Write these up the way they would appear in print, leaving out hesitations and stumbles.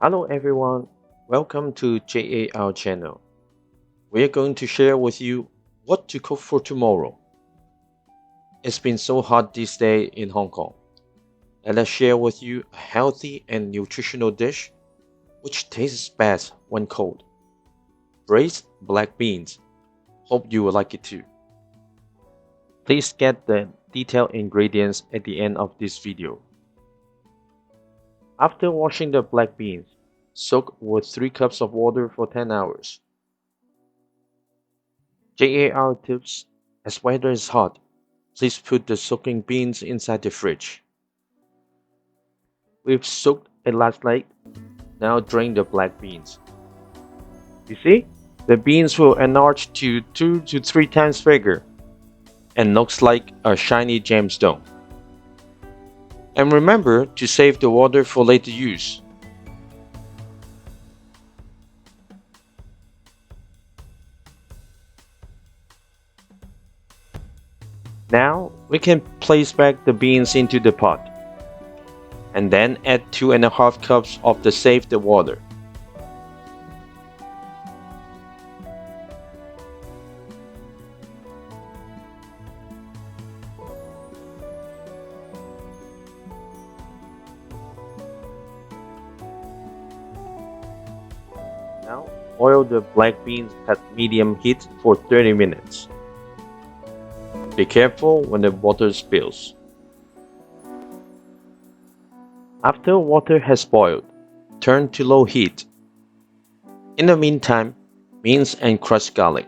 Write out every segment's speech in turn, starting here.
Hello everyone, welcome to JAR channel. We are going to share with you what to cook for tomorrow. It's been so hot this day in Hong Kong. Let us share with you a healthy and nutritional dish which tastes best when cold. Braised black beans. Hope you will like it too. Please get the detailed ingredients at the end of this video. After washing the black beans, soak with 3 cups of water for 10 hours. JAR tips: as weather is hot, please put the soaking beans inside the fridge. We've soaked it last night. Now drain the black beans. You see, the beans will enlarge to 2 to 3 times bigger and looks like a shiny gemstone. And remember to save the water for later use. Now we can place back the beans into the pot and then add 2.5 cups of the saved water. Now boil the black beans at medium heat for 30 minutes. Be careful when the water spills. After water has boiled, turn to low heat. In the meantime, mince and crushed garlic.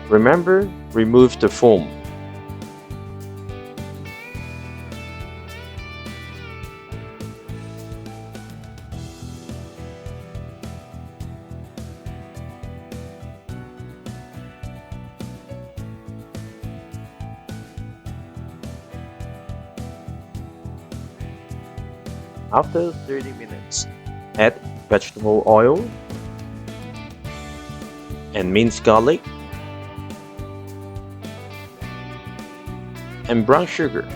Remember, remove the foam. After 30 minutes, add vegetable oil and minced garlic and brown sugar.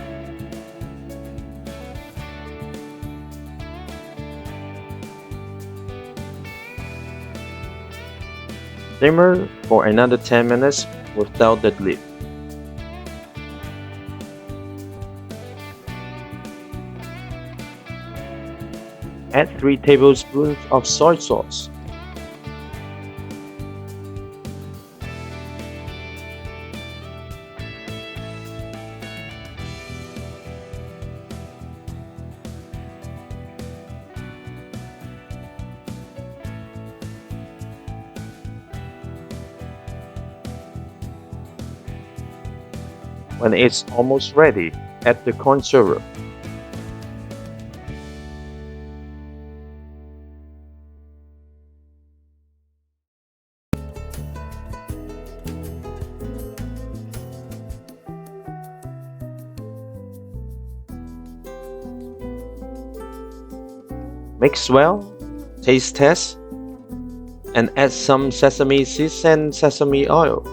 Simmer for another 10 minutes without the lid. Add 3 tablespoons of soy sauce. When it's almost ready, add the corn syrup. Mix well, taste test, and add some sesame seeds and sesame oil.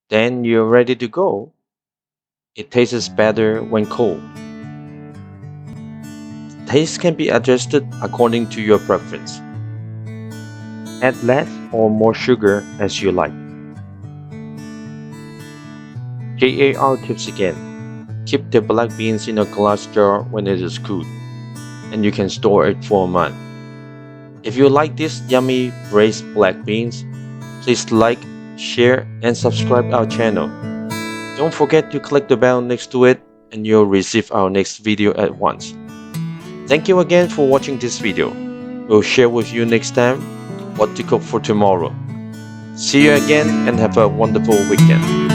Then you're ready to go. It tastes better when cold. Taste can be adjusted according to your preference. Add less or more sugar as you like. JAR tips again. Keep the black beans in a glass jar when it is cooled. and you can store it for a month. If you like this yummy braised black beans, please like, share, and subscribe our channel. Don't forget to click the bell next to it and you'll receive our next video at once. Thank you again for watching this video. We'll share with you next time what to cook for tomorrow. See you again and have a wonderful weekend.